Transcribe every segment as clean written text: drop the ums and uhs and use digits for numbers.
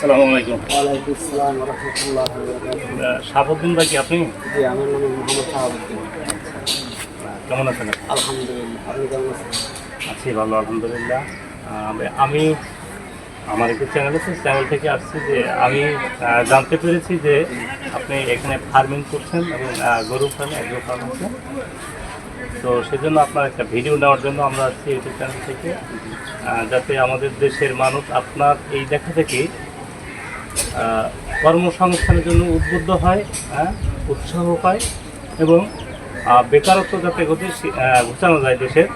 আসসালামু আলাইকুম। ওয়ালাইকুম আসসালাম ওয়া রাহমাতুল্লাহি ওয়া বারাকাতুহু। শাহাবুদ্দিন ভাই কি আপনি? জি, আমার নাম মোহাম্মদ শাহাবুদ্দিন। কেমন আছেন আপনি? আলহামদুলিল্লাহ। আপনি কেমন আছেন? আছি ভালো আলহামদুলিল্লাহ। আমি আমার একটি চ্যানেল আছে, চ্যানেল থেকে আসছি যে আমি জানতে পেরেছি যে আপনি এখানে ফার্মিং করছেন এবং গরু ফার্ম, এগ্রো ফার্ম আছে। তো সেজন্য আপনার একটা ভিডিও নেওয়ার জন্য আমরা আসছি ইউটিউব চ্যানেল থেকে, যাতে আমাদের দেশের মানুষ আপনার এই দেখা থেকে কর্মসংস্থানের জন্য উদ্বুদ্ধ হয়, উৎসাহ পায় এবং বেকারত্ব যাতে ঘোচানো যায় দেশের,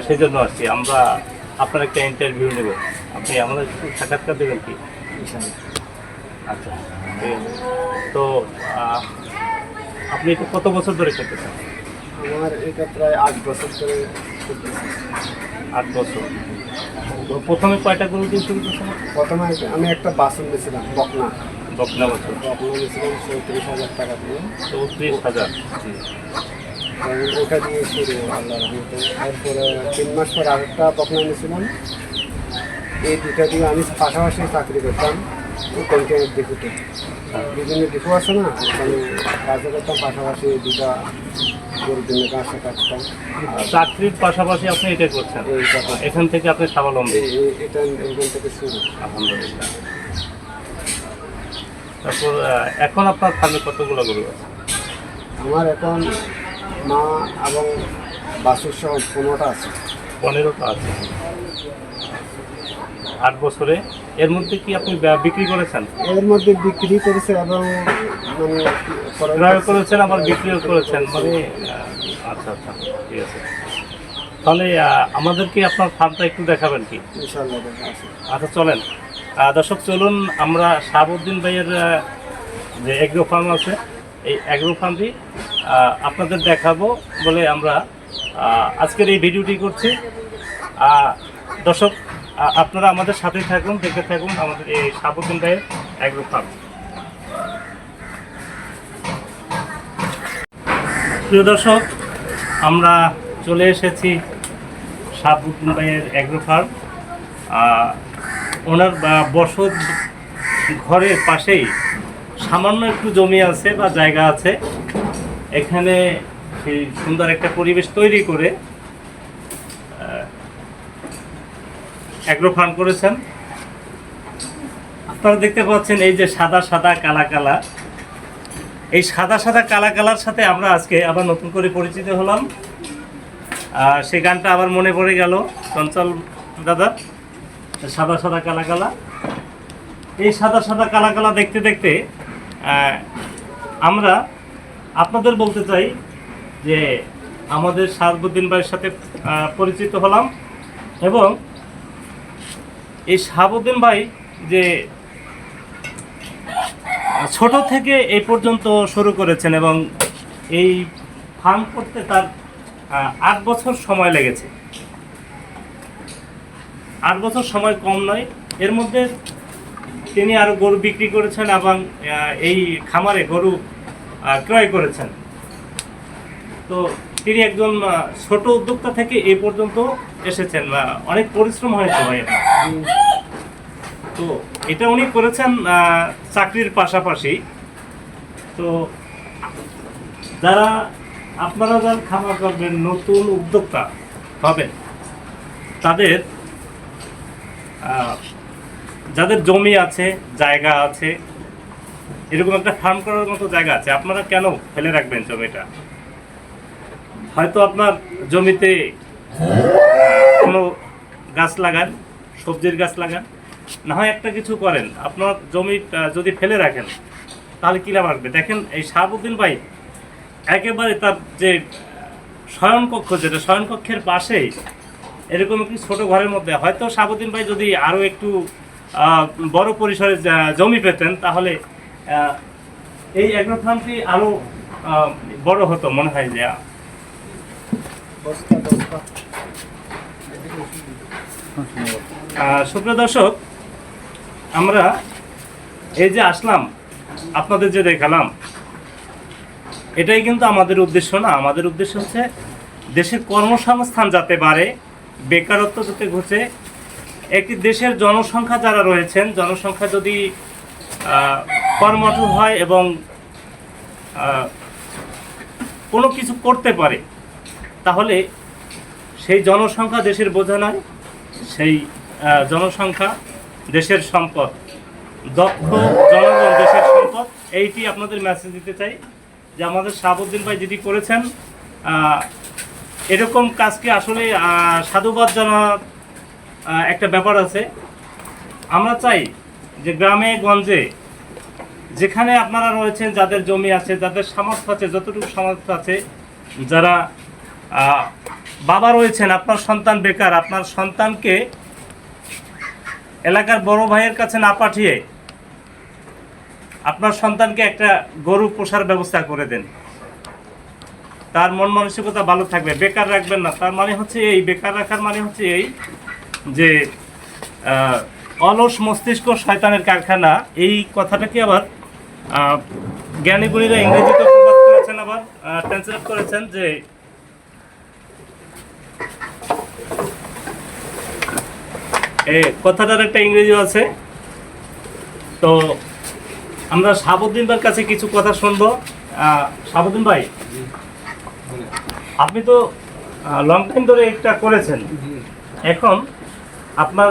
সেজন্য আসছি। আমরা আপনার একটা ইন্টারভিউ নেব, আপনি আমাদের একটু সাক্ষাৎকার দেবেন কি? আচ্ছা, ঠিক আছে। তো আপনি এটা কত বছর ধরে করতেছেন? আমার এটা প্রায় 8 বছর ধরে করতেছি। 8 বছর। তো প্রথমে কয়টা গরু দিয়ে শুরু করছেন? প্রথমে আমি একটা বাসন দিয়েছিলাম, বকনা বছর দিয়েছিলাম 34,000 টাকা দিয়ে। 34,000। ওটা দিয়ে শুরু, আল্লাহ রহমতে। তারপরে 3 মাস পর আরেকটা বকনা নিয়েছিলাম। এই দুটা দিয়ে আমি পাশাপাশি চাকরি করতাম কন্টেনার ডিপুতে। বিভিন্ন ডিপো আছে না, ওখানে কাজে করতাম, পাশাপাশি দুটা গরুর জন্য কাজটা কাটতাম। চাকরির পাশাপাশি আপনি এটা করছেন, এখান থেকে আপনি স্বাবলম্বী। এটা এখান থেকে শুরু, আলহামদুলিল্লাহ। তারপর এখন আপনার ফার্মে কতগুলো গরু আছে? আমার এখন মা এবং বাছুর সহ 15টা আছে। 15টা আছে। 8 বছরে এর মধ্যে কি আপনি বিক্রি করেছেন? এর মধ্যে বিক্রি করেছে এবং ক্রয় করেছেন, আবার বিক্রিও করেছেন, মানে আচ্ছা আচ্ছা, ঠিক আছে। তাহলে আমাদেরকে আপনার ফার্মটা একটু দেখাবেন কি? ইনশাআল্লাহ দেখা আছে। আচ্ছা চলেন দর্শক, চলুন আমরা শাহাবুদ্দিন ভাইয়ের যে এগ্রো ফার্ম আছে, এই এগ্রো ফার্মটি আপনাদের দেখাবো বলে আমরা আজকের এই ভিডিওটি করছি। দর্শক, আপনারা আমাদের সাথেই থাকুন, দেখতে থাকুন আমাদের এই শাহাবুদ্দিন ভাইয়ের এগ্রো ফার্ম। প্রিয় দর্শক, আমরা চলে এসেছি শাহাবুদ্দিন ভাইয়ের এগ্রো ফার্ম। ওনার বসত ঘরের পাশেই সামান্য একটু জমি আছে বা জায়গা আছে, এখানে সেই সুন্দর একটা পরিবেশ তৈরি করে এগ্রো ফার্ম করেছেন। আপনারা দেখতে পাচ্ছেন এই যে সাদা সাদা কালা কালা, এই সাদা সাদা কালা কালার সাথে আমরা আজকে আবার নতুন করে পরিচিত হলাম। সেই গানটা আবার মনে পড়ে গেল চঞ্চল দাদা, সাদা সাদা কালা কালা। এই সাদা সাদা কালা কালা দেখতে দেখতে আমরা আপনাদের বলতে চাই যে আমাদের শাহাবুদ্দিন ভাইয়ের সাথে পরিচিত হলাম এবং এই শাহাবুদ্দিন ভাই যে ছোট থেকে এই পর্যন্ত শুরু করেছেন এবং এই ফার্ম করতে তার 8 বছর সময় লেগেছে। 8 বছর সময় কম নয়। এর মধ্যে তিনি আরও গরু বিক্রি করেছেন এবং এই খামারে গরু ক্রয় করেছেন। তো তিনি একজন ছোট উদ্যোক্তা থেকে এই পর্যন্ত এসেছেন। অনেক পরিশ্রম হয়েছে ভাই। তো এটা উনি করেছেন চাকরির পাশাপাশি। তো যারা আপনারা যারা খামার করবেন, নতুন উদ্যোক্তা হবেন, তাদের যাদের জমি আছে, জায়গা আছে, এরকম একটা ফার্ম করার মতো জায়গা আছে, আপনারা কেন ফেলে রাখবেন জমিটা? হয়তো আপনার জমিতে কোনো গাছ লাগান, সবজির গাছ লাগান, না হয় একটা কিছু করেন। আপনার জমি যদি ফেলে রাখেন তাহলে কী লাভ আসবে? দেখেন এই শাহাবুদ্দিন ভাই একেবারে তার যে শয়নকক্ষ, যেটা শয়নকক্ষের পাশেই এরকম একটি ছোট ঘরের মধ্যে, হয়তো শাহাবুদ্দিন ভাই যদি আরও একটু বড় পরিসরে জমি পেতেন তাহলে এই এগ্রো ফার্মটি আরও বড় হতো মনে হয়। যে সুপ্রিয় দর্শক, আমরা এই যে আসলাম, আপনাদের যে দেখালাম, এটাই কিন্তু আমাদের উদ্দেশ্য না। আমাদের উদ্দেশ্য হচ্ছে দেশের কর্মসংস্থান যাতে বাড়ে, বেকারত্ব যাতে ঘটে, একটি দেশের জনসংখ্যা যারা রয়েছেন, জনসংখ্যা যদি কর্মঠ হয় এবং কোনো কিছু করতে পারে, তাহলে সেই জনসংখ্যা দেশের বোঝা নয়, সেই জনসংখ্যা দেশের সম্পদ। দক্ষ জনগণ দেশের সম্পদ। এইটি আপনাদের মেসেজ দিতে চাই যে আমাদের শাহাবুদ্দিন ভাই যেটি করেছেন, এরকম কাজকে আসলে সাধুবাদ জানার একটা ব্যাপার আছে। আমরা চাই যে গ্রামে গঞ্জে যেখানে আপনারা রয়েছেন, যাদের জমি আছে, যাদের সামর্থ্য আছে, যতটুকু সামর্থ্য আছে, যারা বাবা রয়েছেন, আপনার সন্তান বেকার, আপনার সন্তানকে এলাকার বড় ভাইয়ের কাছে না পাঠিয়ে আপনার সন্তানকে একটা গরু পোষার ব্যবস্থা করে দেন। তার মন মানসিকতা ভালো থাকবে, বেকার রাখবেন না। তার মানে হচ্ছে এই, বেকার রাখার মানে হচ্ছে এই যে অলস মস্তিষ্ক শয়তানের কারখানা। এই কথাটাকে আবার জ্ঞানীগুণীরা ইংরেজিতে প্রবাদ করেছেন, আবার ট্রান্সলেট করেছেন যে এই কথাটার একটা ইংরেজি আছে। তো আমরা শাহাবুদ্দিন ভাইয়ের কাছে কিছু কথা শুনবো। শাহাবুদ্দিন ভাই, আপনি তো লং টাইম ধরে এটা করেছেন, এখন আপনার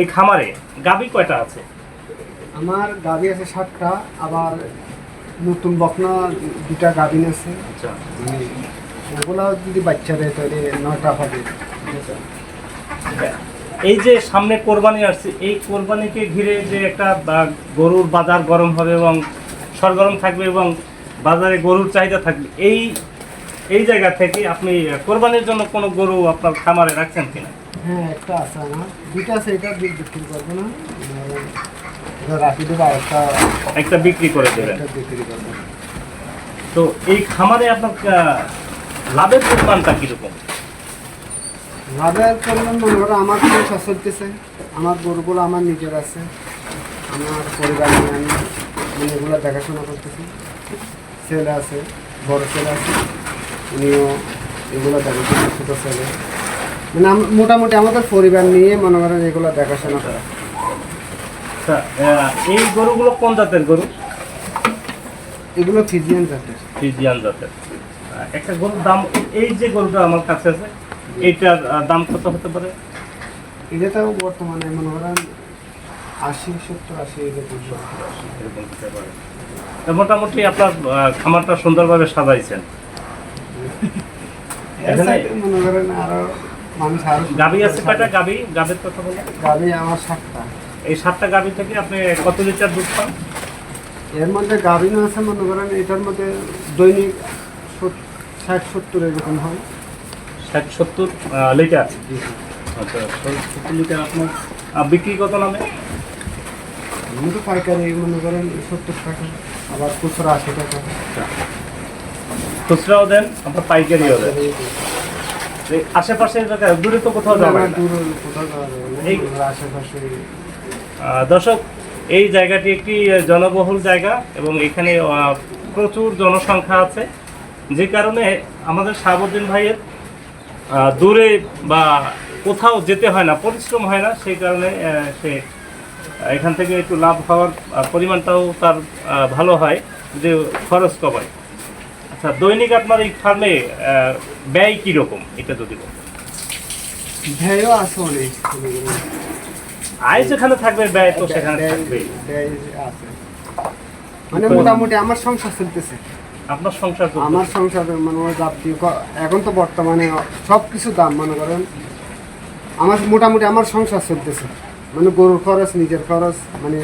এই খামারে গাভী কয়টা আছে? আমার গাভী আছে 7টা, আবার নতুন বকনা 2টা গাভী আছে। আচ্ছা, ওগুলা যদি বাচ্চা দেয় তাহলে 9টা হবে। এই যে সামনে কোরবানি আসছে, এই কোরবানিকে ঘিরে যে একটা গরুর বাজার গরম হবে এবং সরগরম থাকবে এবং বাজারে গরুর চাহিদা থাকবে, এই জায়গা থেকে আপনি কোরবানির জন্য কোনো গরু আপনার খামারে রাখছেন কিনা? হ্যাঁ, একটা আছে আমার, 2টা আছে। এটা বিক্রি করবো না, এটা রাখি দেবো, আর একটা বিক্রি করে দেবেন। বিক্রি করবো। তো এই খামারে আপনার লাভের পরিমাণটা কীরকম? লাভের পরিমাণ মনে করো আমার সংসার চলতেছে, আমার গরুগুলো আমার নিজের আছে, আমার পরিবার নিয়ে আমি মানে এগুলো দেখাশোনা করতেছি। ছেলে আছে, বড় ছেলে আছে, উনিও এগুলো দেখাশোনা, ছোটো ছেলে, মানে মোটামুটি আমাদের পরিবার নিয়ে মনে করেন এগুলো দেখাশোনা করা। আচ্ছা, এই গরুগুলো কোন জাতের গরু? এগুলো ফিজিয়ান জাতের। ফিজিয়ান জাতের। একটা গরুর দাম, এই যে গরুটা আমার কাছে আছে, এইটার দাম কত হতে পারে? এটাও বর্তমানে মনে করেন 80, 70, 80 এরকম হতে পারে। তো মোটামুটি আপনার খামারটা সুন্দরভাবে সাজাইছেন। এখানে মনে করেন আরো মানুষ আরো গাভী আছে কয়টা? গাভীর কথা বলে, গাভী আমার 7টা। এই 7টা গাভী থেকে আপনি কত লিটার দুধ পান? এর মধ্যে গাভিন আছে মনে করেন, এটার মধ্যে দৈনিক 60-70 এরকম হয়। 60-70 লিটার। আচ্ছা, 70 লিটার আপনার বিক্রি কত নামে? আমি তো পাইকারি মনে করেন 70 টাকা, আবার খুচরা 80 টাকা। খুচরাও দেন, আপনার পাইকারিও দেন। এই আশেপাশের জায়গায় দূরে তো কোথাও যাবে না? দূরে কোথাও যাওয়া যাবে না, এই আশেপাশে। দর্শক, এই জায়গাটি একটি জনবহুল জায়গা এবং এখানে প্রচুর জনসংখ্যা আছে, যে কারণে আমাদের শাহাবুদ্দিন ভাইয়ের দূরে বা কোথাও যেতে হয় না, পরিশ্রম হয় না। সেই কারণে সে এখান থেকে একটু লাভ হওয়ার পরিমাণটাও তার ভালো হয়, যে খরচ কমায়। আচ্ছা, দৈনিক আপনার এই ফার্মে ব্যয় কীরকম, এটা যদি বলেন? ব্যয়ও আছে অনেক, আয় যেখানে থাকবে ব্যয় তো সেখানে থাকবে। ব্যয় আছে, মানে মোটামুটি আমার সংসার চলতেছে। আপনার সংসার চলছে? আমার সংসার মানে যাবতীয় এখন তো বর্তমানে সব কিছু দাম মনে করেন, আমার মোটামুটি আমার সংসার চলতেছে, মানে গরুর খরচ, নিজের খরচ, মানে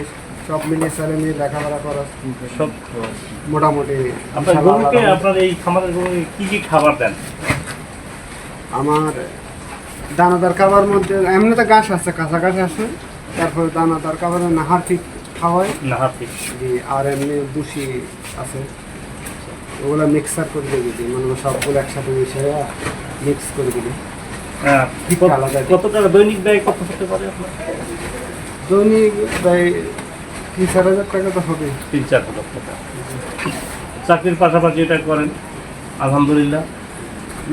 সব মিলিয়ে ছেলে মেয়ে লেখাপড়া খরচ সব মোটামুটি। আপনার গরুকে, আপনার এই খামারের গরুকে কি কি খাবার দেন? আমার দানাদার খাবার মধ্যে এমনি তো ঘাস আছে, কাঁচা ঘাস আছে, তারপরে দানাদার খাবার নাহার ঠিক খাওয়াই, নাহার ঠিক, আর এমনি ভুসি আছে, ওগুলো মিক্সার করে দিয়ে দিই, মানে সবগুলো একসাথে মিশিয়ে মিক্স করে দিই। কত টাকা দৈনিক ব্যয় কত হতে পারে আপনার? দৈনিক ব্যয় 3-4 হাজার টাকা তো হবে। 3-4 হাজার টাকা। চাকরির পাশাপাশি এটা করেন, আলহামদুলিল্লাহ।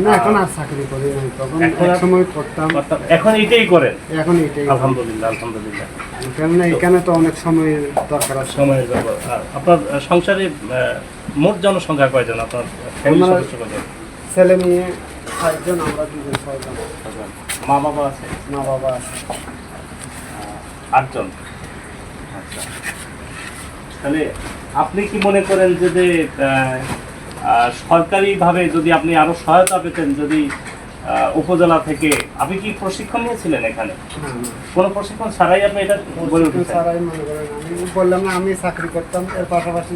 না এখন আর চাকরি করি নাই, তখন এখন এক আর- সময় করতাম, অর্থাৎ এখন এটাই করেন? এখন এটাই করি। আলহামদুলিল্লাহ, আলহামদুলিল্লাহ। কেননা এখানে তো অনেক সময় দরকার আছে। সময়ের ব্যাপার। আর আপনার সংসারে মোট জনসংখ্যা কয়জন? আপনার ফ্যামিলি আমরা- সদস্য কয়জন? ছেলে মেয়ে 6 জন, আমরা 2 জন, 6 জন। মা বাবা আছে? মা বাবা আছে। 8 জন। আচ্ছা, তাহলে আপনি কি মনে করেন যে সরকারিভাবে যদি আপনি আরো সহায়তা পেতেন, যদি উপজেলা থেকে, আপনি কি প্রশিক্ষণ নিয়েছিলেন এখানে? না, না। কোনো প্রশিক্ষণ ছাড়াই আপনি এটা গড়ে উঠেছেন? স্যারাই মনে করেন, আমি বললাম না আমি চাকরি করতাম, এর পাশাপাশি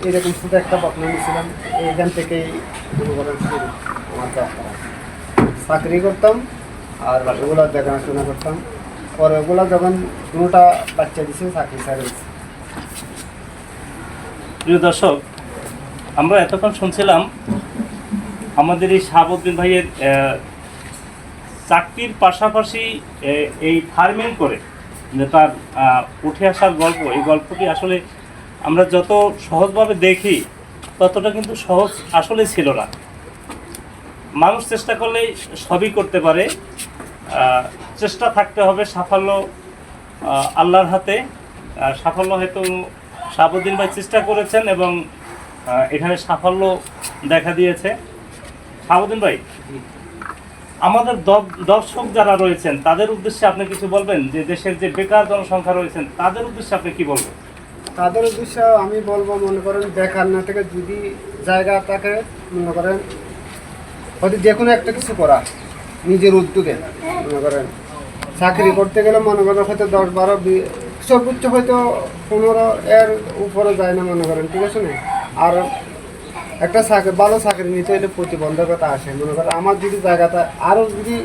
এরকম শুধু একটা বকনা নিয়েছিলাম, এইখান থেকেই মনে করেন শুরু আমার যাত্রা। চাকরি করতাম আর ওগুলা দেখাশোনা করতাম, পরে ওগুলা যখন 2টা বাচ্চা দিছে চাকরি ছাড়ে দিছে। প্রিয় দর্শক, আমরা এতক্ষণ শুনছিলাম আমাদের এই শাহাবুদ্দিন ভাইয়ের চাকরির পাশাপাশি এই ফার্মিং করে যে তার উঠে আসার গল্প। এই গল্পটি আসলে আমরা যত সহজভাবে দেখি ততটা কিন্তু সহজ আসলে ছিল না। মানুষ চেষ্টা করলেই সবই করতে পারে, চেষ্টা থাকতে হবে। সাফল্য আল্লাহর হাতে। সাফল্য হয়তো শাহাবুদ্দিন ভাই চেষ্টা করেছেন এবং এখানে সাফল্য দেখা দিয়েছে। শাহাবুদ্দিন ভাই, আমাদের দর্শক যারা রয়েছেন তাদের উদ্দেশ্যে আপনি কিছু বলবেন? যে দেশের যে বেকার জনসংখ্যা রয়েছেন তাদের উদ্দেশ্যে আপনি কি বলবেন? তাদের উদ্দেশ্যে আমি বলবো, মনে করেন বেকার না থেকে যদি জায়গা থাকে, মনে করেন হয়তো যে কোনো একটা কিছু করা নিজের উদ্যোগে, মনে করেন চাকরি করতে গেলে মনে করেন হয়তো 10, 12, সর্বোচ্চ হয়তো 15 এর উপরে যায় না, মনে করেন, ঠিক আছে না? আর একটা চাকরি, ভালো চাকরি নিতে হলে প্রতিবন্ধকতা আসে। মনে করেন আমার যদি জায়গাটা আরও যদি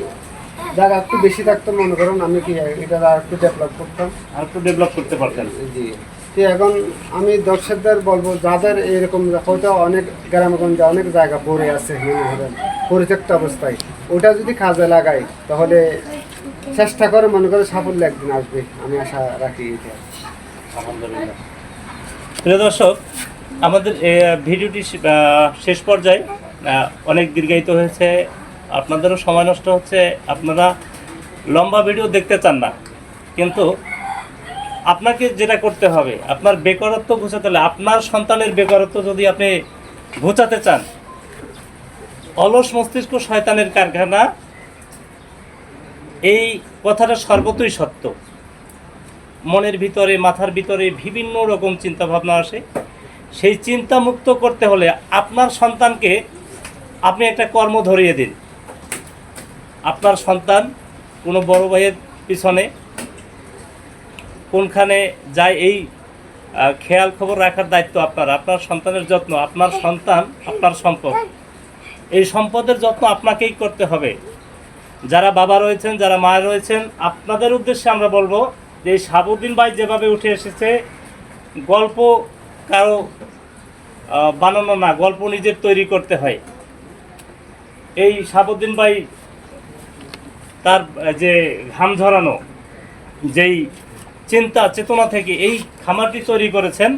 জায়গা একটু বেশি থাকতো, মনে করেন আমি কি এটা আর একটু ডেভেলপ করতাম। আর একটু ডেভেলপ করতে পারতেন। জি, তো এখন আমি দর্শকদের বলবো, যাদের এরকম হয়তো অনেক গ্রামগঞ্জে অনেক জায়গা পড়ে আছে, মনে করেন পরিত্যক্ত অবস্থায়, ওটা যদি কাজে লাগাই তাহলে চেষ্টা করে মনে করে সাফল্য একদিন আসবে, আমি আশা রাখি এটা। আলহামদুলিল্লাহ। প্রিয় দর্শক, আমাদের ভিডিওটি শেষ পর্যায়ে অনেক দীর্ঘায়িত হয়েছে, আপনাদেরও সময় নষ্ট হচ্ছে, আপনারা লম্বা ভিডিও দেখতে চান না। কিন্তু আপনাকে যেটা করতে হবে, আপনার বেকারত্ব ঘোচাতে হলে, আপনার সন্তানের বেকারত্ব যদি আপনি ঘোচাতে চান, অলস মস্তিষ্ক শয়তানের কারখানা, এই কথাটা সর্বতই সত্য। মনের ভিতরে, মাথার ভিতরে বিভিন্ন রকম চিন্তা ভাবনা আসে। সেই চিন্তা মুক্ত করতে হলে আপনার সন্তানকে আপনি একটা কর্ম ধরিয়ে দিন। আপনার সন্তান কোনো বড় ভাইয়ের পিছনে কোনখানে যায়, এই খেয়াল খবর রাখার দায়িত্ব আপনার। আপনার সন্তানের যত্ন, আপনার সন্তান আপনার সম্পদ, এই সম্পদের যত্ন আপনাকেই করতে হবে। যারা বাবা রয়েছেন, যারা মা রয়েছেন, আপনাদের উদ্দেশ্যে আমরা বলবো যে শাহাবুদ্দিন ভাই যেভাবে উঠে এসেছে, গল্প কারো বানানো না, গল্প নিজের তৈরি করতে হয়। এই শাহাবুদ্দিন ভাই তার যে ঘাম ঝরানো, যেই চিন্তা চেতনা থেকে এই খামারটি তৈরি করেছেন,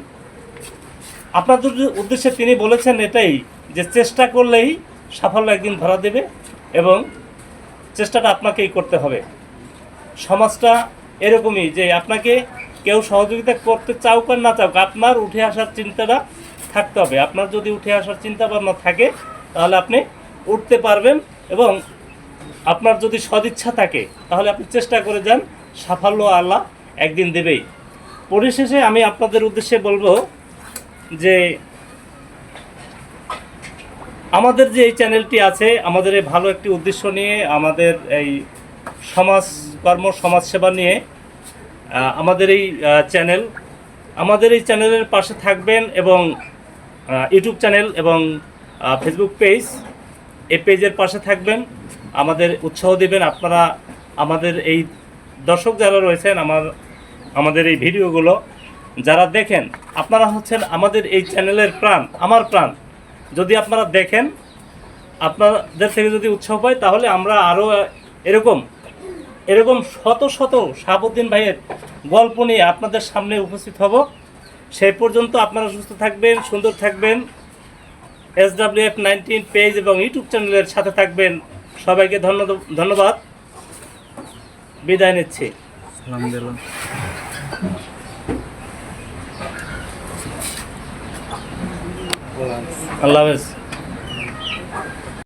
আপনাদের উদ্দেশ্যে তিনি বলেছেন এটাই, যে চেষ্টা করলেই সাফল্য একদিন ধরা দেবে এবং চেষ্টাটা আপনাকেই করতে হবে। সমাজটা এরকমই, যে আপনাকে কেউ সহযোগিতা করতে চাউক আর না চাউক, আপনার উঠে আসার চিন্তাটা থাকতে হবে। আপনার যদি উঠে আসার চিন্তা ভাবনা থাকে তাহলে আপনি উঠতে পারবেন, এবং আপনার যদি সদিচ্ছা থাকে তাহলে আপনি চেষ্টা করে যান, সাফল্য আল্লাহ একদিন দেবেই। পরিশেষে আমি আপনাদের উদ্দেশ্যে বলবো যে আমাদের যে এই চ্যানেলটি আছে, আমাদের এই ভালো একটি উদ্দেশ্য নিয়ে, আমাদের এই সমাজকর্ম, সমাজসেবা নিয়ে আমাদের এই চ্যানেল, আমাদের এই চ্যানেলের পাশে থাকবেন এবং ইউটিউব চ্যানেল এবং ফেসবুক পেজ, এই পেজের পাশে থাকবেন, আমাদের উৎসাহ দেবেন। আপনারা আমাদের এই দর্শক যারা রয়েছেন, আমাদের এই ভিডিওগুলো যারা দেখেন, আপনারা হচ্ছেন আমাদের এই চ্যানেলের প্রাণ, আমার প্রাণ। যদি আপনারা দেখেন, আপনাদের থেকে যদি উৎসাহ পাই, তাহলে আমরা আরও এরকম শত শত শাহাবুদ্দিন ভাইয়ের গল্প নিয়ে আপনাদের সামনে উপস্থিত হব। সেই পর্যন্ত আপনারা সুস্থ থাকবেন, সুন্দর থাকবেন। SWF19 পেজ এবং ইউটিউব চ্যানেলের সাথে থাকবেন। সবাইকে ধন্যবাদ, বিদায় নিচ্ছি। আল্লাহ হাফেজ।